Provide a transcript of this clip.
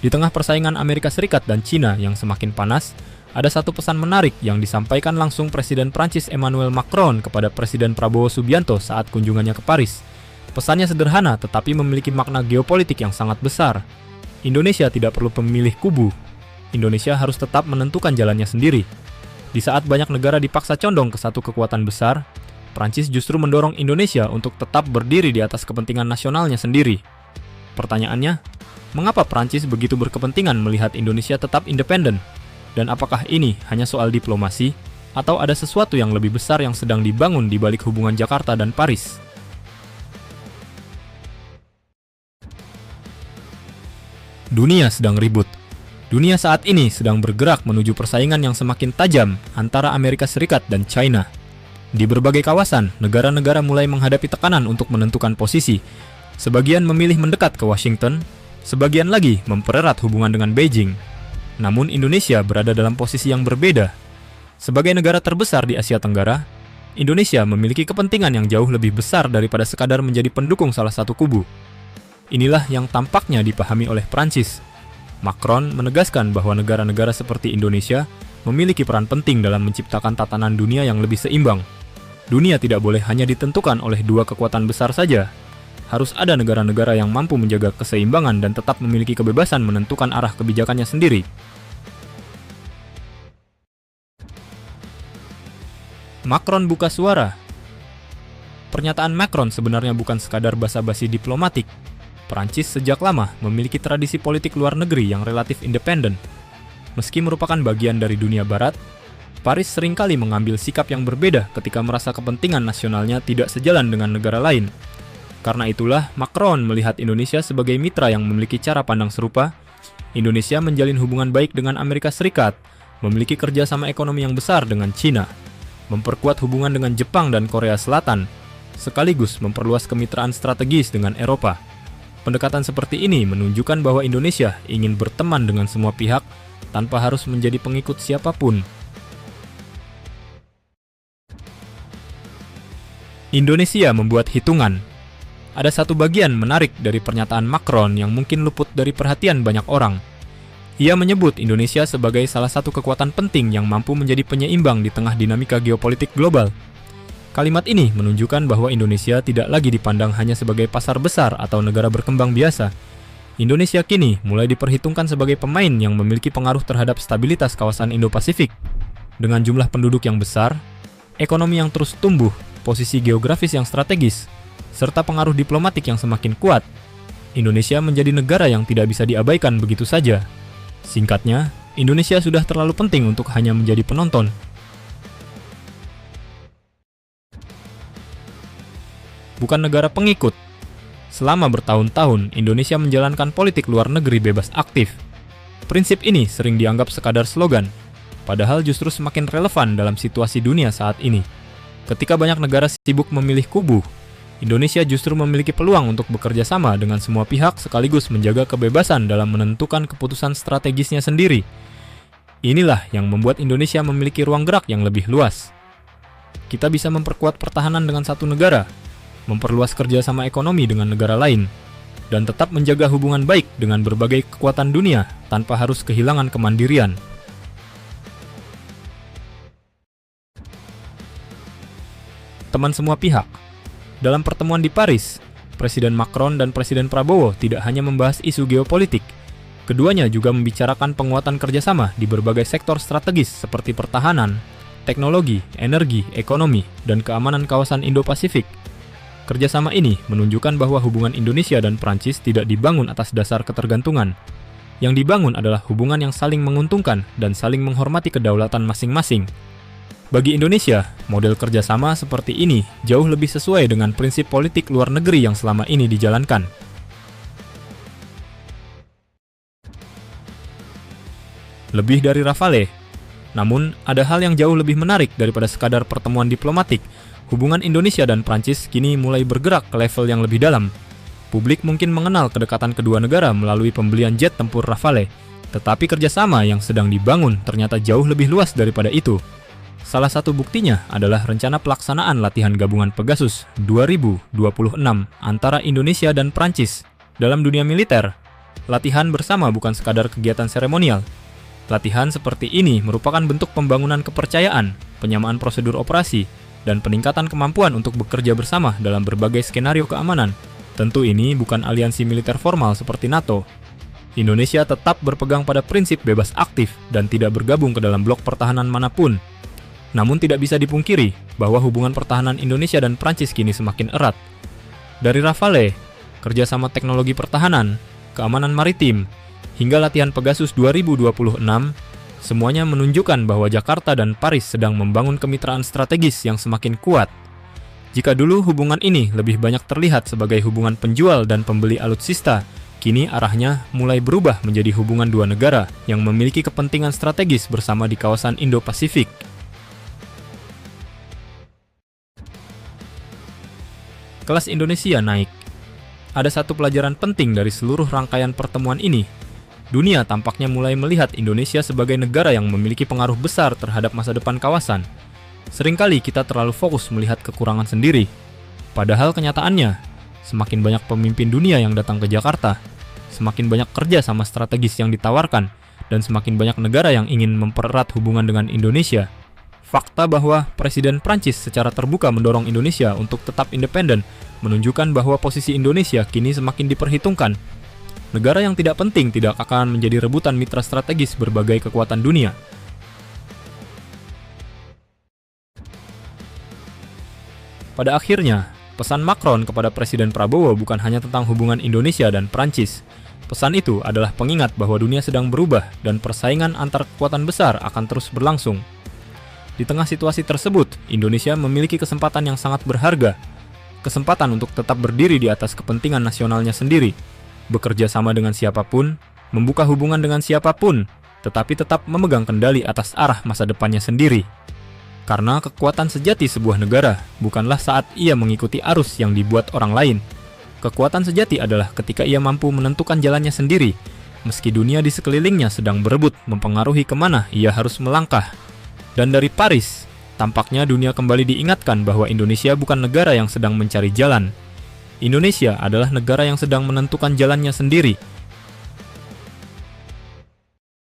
Di tengah persaingan Amerika Serikat dan Cina yang semakin panas, ada satu pesan menarik yang disampaikan langsung Presiden Prancis Emmanuel Macron kepada Presiden Prabowo Subianto saat kunjungannya ke Paris. Pesannya sederhana tetapi memiliki makna geopolitik yang sangat besar. Indonesia tidak perlu memilih kubu. Indonesia harus tetap menentukan jalannya sendiri. Di saat banyak negara dipaksa condong ke satu kekuatan besar, Prancis justru mendorong Indonesia untuk tetap berdiri di atas kepentingan nasionalnya sendiri. Pertanyaannya, mengapa Prancis begitu berkepentingan melihat Indonesia tetap independen? Dan apakah ini hanya soal diplomasi, atau ada sesuatu yang lebih besar yang sedang dibangun di balik hubungan Jakarta dan Paris? Dunia sedang ribut. Dunia saat ini sedang bergerak menuju persaingan yang semakin tajam antara Amerika Serikat dan China. Di berbagai kawasan, negara-negara mulai menghadapi tekanan untuk menentukan posisi. Sebagian memilih mendekat ke Washington, sebagian lagi mempererat hubungan dengan Beijing. Namun Indonesia berada dalam posisi yang berbeda. Sebagai negara terbesar di Asia Tenggara, Indonesia memiliki kepentingan yang jauh lebih besar daripada sekadar menjadi pendukung salah satu kubu. Inilah yang tampaknya dipahami oleh Prancis. Macron menegaskan bahwa negara-negara seperti Indonesia memiliki peran penting dalam menciptakan tatanan dunia yang lebih seimbang. Dunia tidak boleh hanya ditentukan oleh dua kekuatan besar saja. Harus ada negara-negara yang mampu menjaga keseimbangan dan tetap memiliki kebebasan menentukan arah kebijakannya sendiri. Macron buka suara. Pernyataan Macron sebenarnya bukan sekadar basa-basi diplomatik. Prancis sejak lama memiliki tradisi politik luar negeri yang relatif independen. Meski merupakan bagian dari dunia barat, Paris seringkali mengambil sikap yang berbeda ketika merasa kepentingan nasionalnya tidak sejalan dengan negara lain. Karena itulah, Macron melihat Indonesia sebagai mitra yang memiliki cara pandang serupa. Indonesia menjalin hubungan baik dengan Amerika Serikat, memiliki kerjasama ekonomi yang besar dengan Cina, memperkuat hubungan dengan Jepang dan Korea Selatan, sekaligus memperluas kemitraan strategis dengan Eropa. Pendekatan seperti ini menunjukkan bahwa Indonesia ingin berteman dengan semua pihak tanpa harus menjadi pengikut siapapun. Indonesia membuat hitungan. Ada satu bagian menarik dari pernyataan Macron yang mungkin luput dari perhatian banyak orang. Ia menyebut Indonesia sebagai salah satu kekuatan penting yang mampu menjadi penyeimbang di tengah dinamika geopolitik global. Kalimat ini menunjukkan bahwa Indonesia tidak lagi dipandang hanya sebagai pasar besar atau negara berkembang biasa. Indonesia kini mulai diperhitungkan sebagai pemain yang memiliki pengaruh terhadap stabilitas kawasan Indo-Pasifik. Dengan jumlah penduduk yang besar, ekonomi yang terus tumbuh, posisi geografis yang strategis, serta pengaruh diplomatik yang semakin kuat, Indonesia menjadi negara yang tidak bisa diabaikan begitu saja. Singkatnya, Indonesia sudah terlalu penting untuk hanya menjadi penonton. Bukan negara pengikut. Selama bertahun-tahun, Indonesia menjalankan politik luar negeri bebas aktif. Prinsip ini sering dianggap sekadar slogan, padahal justru semakin relevan dalam situasi dunia saat ini. Ketika banyak negara sibuk memilih kubu, Indonesia justru memiliki peluang untuk bekerja sama dengan semua pihak sekaligus menjaga kebebasan dalam menentukan keputusan strategisnya sendiri. Inilah yang membuat Indonesia memiliki ruang gerak yang lebih luas. Kita bisa memperkuat pertahanan dengan satu negara, memperluas kerjasama ekonomi dengan negara lain, dan tetap menjaga hubungan baik dengan berbagai kekuatan dunia tanpa harus kehilangan kemandirian. Teman semua pihak. Dalam pertemuan di Paris, Presiden Macron dan Presiden Prabowo tidak hanya membahas isu geopolitik, keduanya juga membicarakan penguatan kerjasama di berbagai sektor strategis seperti pertahanan, teknologi, energi, ekonomi, dan keamanan kawasan Indo-Pasifik. Kerjasama ini menunjukkan bahwa hubungan Indonesia dan Prancis tidak dibangun atas dasar ketergantungan. Yang dibangun adalah hubungan yang saling menguntungkan dan saling menghormati kedaulatan masing-masing. Bagi Indonesia, model kerjasama seperti ini jauh lebih sesuai dengan prinsip politik luar negeri yang selama ini dijalankan. Lebih dari Rafale. Namun, ada hal yang jauh lebih menarik daripada sekadar pertemuan diplomatik. Hubungan Indonesia dan Prancis kini mulai bergerak ke level yang lebih dalam. Publik mungkin mengenal kedekatan kedua negara melalui pembelian jet tempur Rafale, tetapi kerjasama yang sedang dibangun ternyata jauh lebih luas daripada itu. Salah satu buktinya adalah rencana pelaksanaan latihan gabungan Pegasus 2026 antara Indonesia dan Prancis. Dalam dunia militer, latihan bersama bukan sekadar kegiatan seremonial. Latihan seperti ini merupakan bentuk pembangunan kepercayaan, penyamaan prosedur operasi, dan peningkatan kemampuan untuk bekerja bersama dalam berbagai skenario keamanan. Tentu ini bukan aliansi militer formal seperti NATO. Indonesia tetap berpegang pada prinsip bebas aktif dan tidak bergabung ke dalam blok pertahanan manapun. Namun tidak bisa dipungkiri bahwa hubungan pertahanan Indonesia dan Prancis kini semakin erat. Dari Rafale, kerjasama teknologi pertahanan, keamanan maritim, hingga latihan Pegasus 2026, semuanya menunjukkan bahwa Jakarta dan Paris sedang membangun kemitraan strategis yang semakin kuat. Jika dulu hubungan ini lebih banyak terlihat sebagai hubungan penjual dan pembeli alutsista, kini arahnya mulai berubah menjadi hubungan dua negara yang memiliki kepentingan strategis bersama di kawasan Indo-Pasifik. Kelas Indonesia naik. Ada satu pelajaran penting dari seluruh rangkaian pertemuan ini. Dunia tampaknya mulai melihat Indonesia sebagai negara yang memiliki pengaruh besar terhadap masa depan kawasan. Seringkali kita terlalu fokus melihat kekurangan sendiri. Padahal kenyataannya, semakin banyak pemimpin dunia yang datang ke Jakarta, semakin banyak kerja sama strategis yang ditawarkan, dan semakin banyak negara yang ingin mempererat hubungan dengan Indonesia. Fakta bahwa Presiden Prancis secara terbuka mendorong Indonesia untuk tetap independen menunjukkan bahwa posisi Indonesia kini semakin diperhitungkan. Negara yang tidak penting tidak akan menjadi rebutan mitra strategis berbagai kekuatan dunia. Pada akhirnya, pesan Macron kepada Presiden Prabowo bukan hanya tentang hubungan Indonesia dan Prancis. Pesan itu adalah pengingat bahwa dunia sedang berubah dan persaingan antar kekuatan besar akan terus berlangsung. Di tengah situasi tersebut, Indonesia memiliki kesempatan yang sangat berharga. Kesempatan untuk tetap berdiri di atas kepentingan nasionalnya sendiri, bekerja sama dengan siapapun, membuka hubungan dengan siapapun, tetapi tetap memegang kendali atas arah masa depannya sendiri. Karena kekuatan sejati sebuah negara bukanlah saat ia mengikuti arus yang dibuat orang lain. Kekuatan sejati adalah ketika ia mampu menentukan jalannya sendiri, meski dunia di sekelilingnya sedang berebut mempengaruhi kemana ia harus melangkah. Dan dari Paris, tampaknya dunia kembali diingatkan bahwa Indonesia bukan negara yang sedang mencari jalan. Indonesia adalah negara yang sedang menentukan jalannya sendiri,